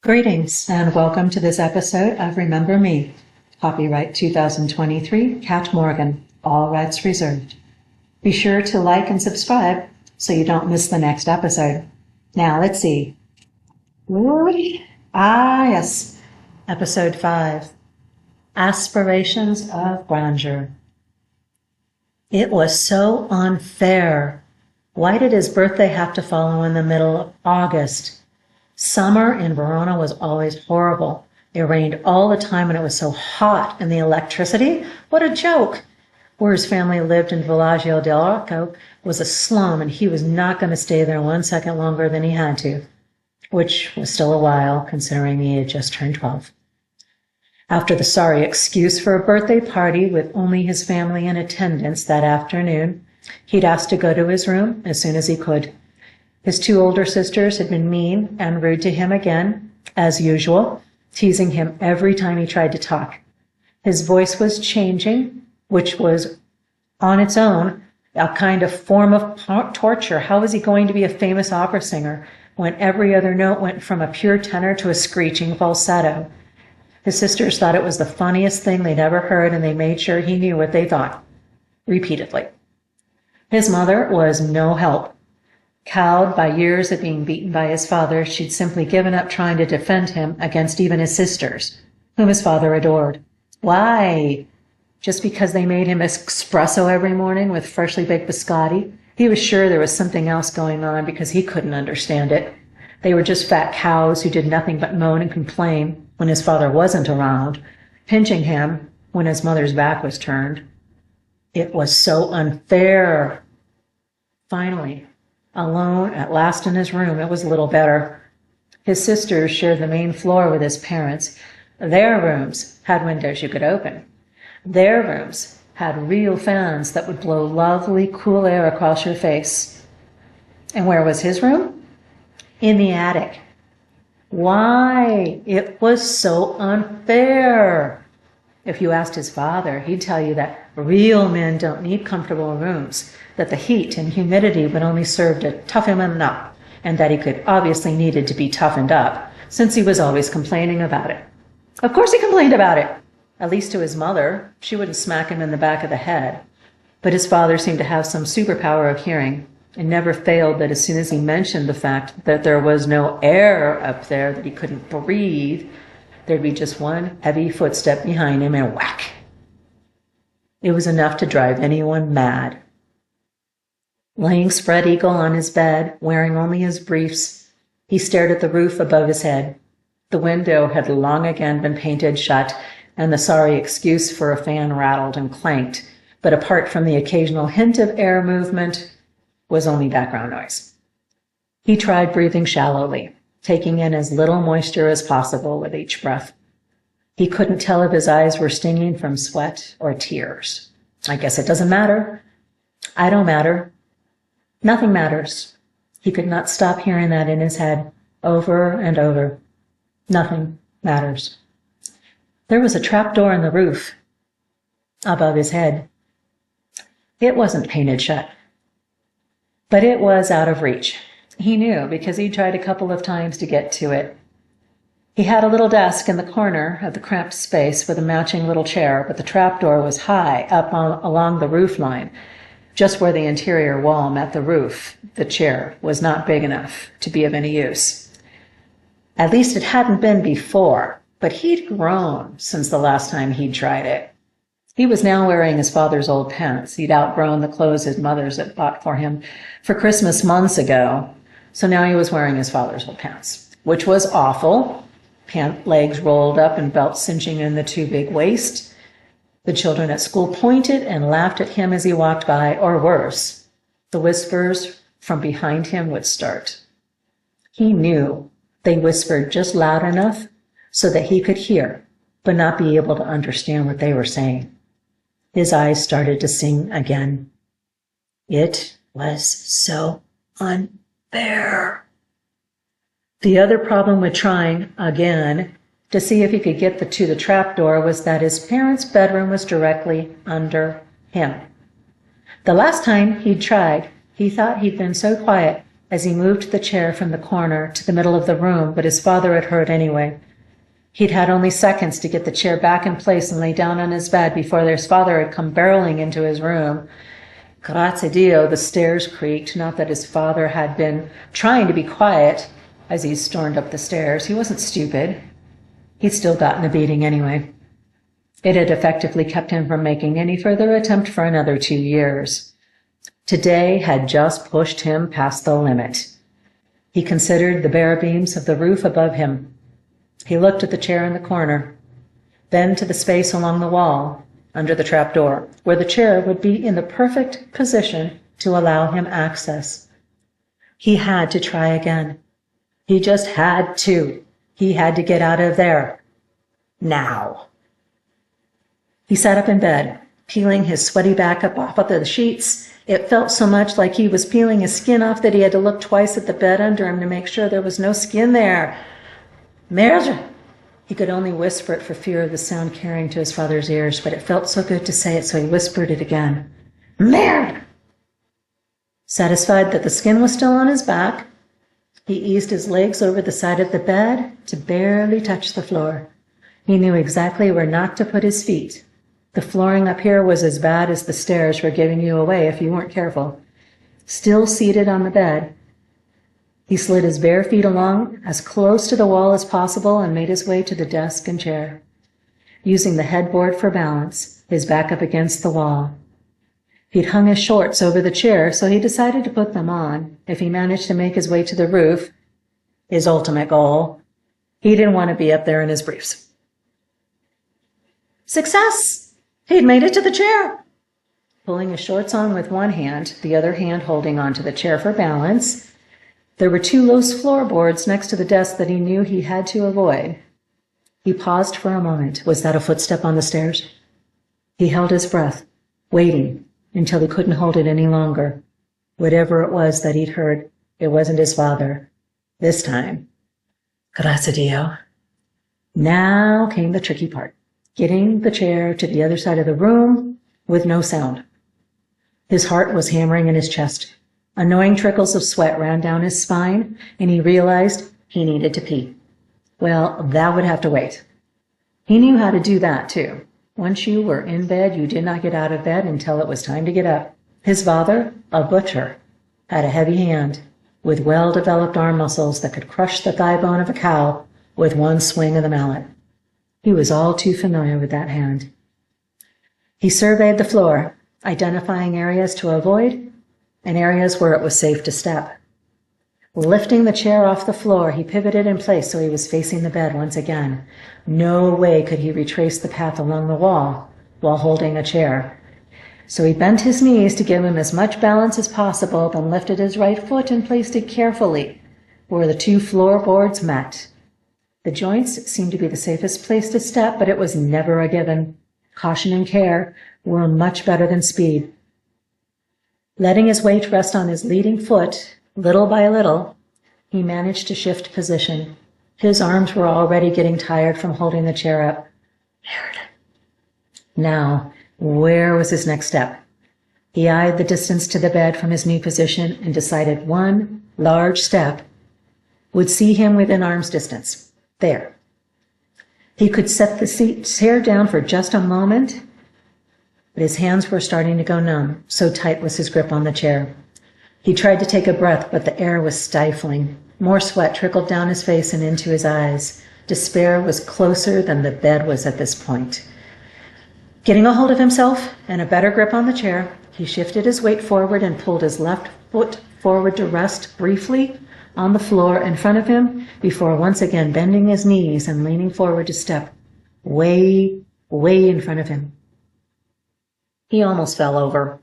Greetings and welcome to this episode of Remember Me. Copyright 2023, Cat Morgan, all rights reserved. Be sure to like and subscribe so you don't miss the next episode. Now let's see. Yes, episode 5, Aspirations of Grandeur. It was so unfair. Why did his birthday have to follow in the middle of August? Summer in Verona was always horrible. It rained all the time and it was so hot, and the electricity? What a joke! Where his family lived in Villaggio dell'Arco was a slum, and he was not going to stay there 1 second longer than he had to, which was still a while, considering he had just turned 12. After the sorry excuse for a birthday party with only his family in attendance that afternoon, he'd asked to go to his room as soon as he could. His 2 older sisters had been mean and rude to him again, as usual, teasing him every time he tried to talk. His voice was changing, which was on its own a kind of form of torture. How was he going to be a famous opera singer when every other note went from a pure tenor to a screeching falsetto? His sisters thought it was the funniest thing they'd ever heard, and they made sure he knew what they thought, repeatedly. His mother was no help. Cowed by years of being beaten by his father, she'd simply given up trying to defend him against even his sisters, whom his father adored. Why? Just because they made him espresso every morning with freshly baked biscotti? He was sure there was something else going on because he couldn't understand it. They were just fat cows who did nothing but moan and complain when his father wasn't around, pinching him when his mother's back was turned. It was so unfair. Finally, alone at last in his room, it was a little better. His sisters shared the main floor with his parents. Their rooms had windows you could open. Their rooms had real fans that would blow lovely, cool air across your face. And where was his room? In the attic. Why? It was so unfair. If you asked his father, he'd tell you that real men don't need comfortable rooms, that the heat and humidity would only serve to toughen him up, and that he could obviously needed to be toughened up, since he was always complaining about it. Of course he complained about it, at least to his mother. She wouldn't smack him in the back of the head. But his father seemed to have some superpower of hearing, and never failed that as soon as he mentioned the fact that there was no air up there, that he couldn't breathe, there'd be just one heavy footstep behind him and whack. It was enough to drive anyone mad. Laying spread eagle on his bed, wearing only his briefs, he stared at the roof above his head. The window had long again been painted shut, and the sorry excuse for a fan rattled and clanked, but apart from the occasional hint of air movement, was only background noise. He tried breathing shallowly, taking in as little moisture as possible with each breath. He couldn't tell if his eyes were stinging from sweat or tears. I guess it doesn't matter. I don't matter. Nothing matters. He could not stop hearing that in his head over and over. Nothing matters. There was a trapdoor in the roof above his head. It wasn't painted shut, but it was out of reach. He knew because he'd tried a couple of times to get to it. He had a little desk in the corner of the cramped space with a matching little chair, but the trapdoor was high up along the roof line, just where the interior wall met the roof. The chair was not big enough to be of any use. At least it hadn't been before, but he'd grown since the last time he'd tried it. He was now wearing his father's old pants. He'd outgrown the clothes his mother's had bought for him for Christmas months ago, so now he was wearing his father's old pants, which was awful. Pant legs rolled up and belt cinching in the too big waist. The children at school pointed and laughed at him as he walked by, or worse, the whispers from behind him would start. He knew they whispered just loud enough so that he could hear, but not be able to understand what they were saying. His eyes started to sing again. It was so unfair. The other problem with trying again to see if he could get to the trapdoor was that his parents' bedroom was directly under him. The last time he'd tried, he thought he'd been so quiet as he moved the chair from the corner to the middle of the room, but his father had heard anyway. He'd had only seconds to get the chair back in place and lay down on his bed before his father had come barreling into his room. Grazie Dio, the stairs creaked, not that his father had been trying to be quiet as he stormed up the stairs. He wasn't stupid. He'd still gotten a beating anyway. It had effectively kept him from making any further attempt for another 2 years. Today had just pushed him past the limit. He considered the bare beams of the roof above him. He looked at the chair in the corner, then to the space along the wall, under the trapdoor, where the chair would be in the perfect position to allow him access. He had to try again. He just had to. He had to get out of there. Now. He sat up in bed, peeling his sweaty back up off of the sheets. It felt so much like he was peeling his skin off that he had to look twice at the bed under him to make sure there was no skin there. Merde! He could only whisper it for fear of the sound carrying to his father's ears, but it felt so good to say it, so he whispered it again. Merde! Satisfied that the skin was still on his back, he eased his legs over the side of the bed to barely touch the floor. He knew exactly where not to put his feet. The flooring up here was as bad as the stairs for giving you away if you weren't careful. Still seated on the bed, he slid his bare feet along as close to the wall as possible and made his way to the desk and chair, using the headboard for balance, his back up against the wall. He'd hung his shorts over the chair, so he decided to put them on if he managed to make his way to the roof, his ultimate goal. He didn't want to be up there in his briefs. Success! He'd made it to the chair. Pulling his shorts on with one hand, the other hand holding onto the chair for balance, there were 2 loose floorboards next to the desk that he knew he had to avoid. He paused for a moment. Was that a footstep on the stairs? He held his breath, waiting until he couldn't hold it any longer. Whatever it was that he'd heard, it wasn't his father. This time. Grazie Dio. Now came the tricky part, getting the chair to the other side of the room with no sound. His heart was hammering in his chest. Annoying trickles of sweat ran down his spine, and he realized he needed to pee. Well, that would have to wait. He knew how to do that, too. Once you were in bed, you did not get out of bed until it was time to get up. His father, a butcher, had a heavy hand with well-developed arm muscles that could crush the thigh bone of a cow with one swing of the mallet. He was all too familiar with that hand. He surveyed the floor, identifying areas to avoid and areas where it was safe to step. Lifting the chair off the floor, he pivoted in place so he was facing the bed once again. No way could he retrace the path along the wall while holding a chair. So he bent his knees to give him as much balance as possible, then lifted his right foot and placed it carefully where the 2 floorboards met. The joints seemed to be the safest place to step, but it was never a given. Caution and care were much better than speed. Letting his weight rest on his leading foot, little by little, he managed to shift position. His arms were already getting tired from holding the chair up. Now, where was his next step? He eyed the distance to the bed from his new position and decided one large step would see him within arm's distance. There. He could set the chair down for just a moment, but his hands were starting to go numb, so tight was his grip on the chair. He tried to take a breath, but the air was stifling. More sweat trickled down his face and into his eyes. Despair was closer than the bed was at this point. Getting a hold of himself and a better grip on the chair, he shifted his weight forward and pulled his left foot forward to rest briefly on the floor in front of him before once again bending his knees and leaning forward to step way, way in front of him. He almost fell over.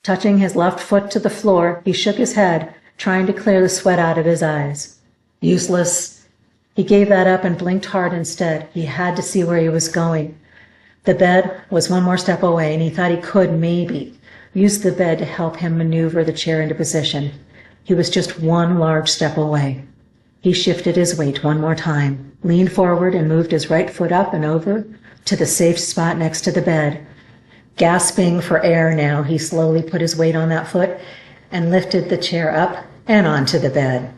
Touching his left foot to the floor, he shook his head, trying to clear the sweat out of his eyes. Useless. He gave that up and blinked hard instead. He had to see where he was going. The bed was one more step away, and he thought he could, maybe, use the bed to help him maneuver the chair into position. He was just one large step away. He shifted his weight one more time, leaned forward, and moved his right foot up and over to the safe spot next to the bed. Gasping for air now, he slowly put his weight on that foot and lifted the chair up and onto the bed.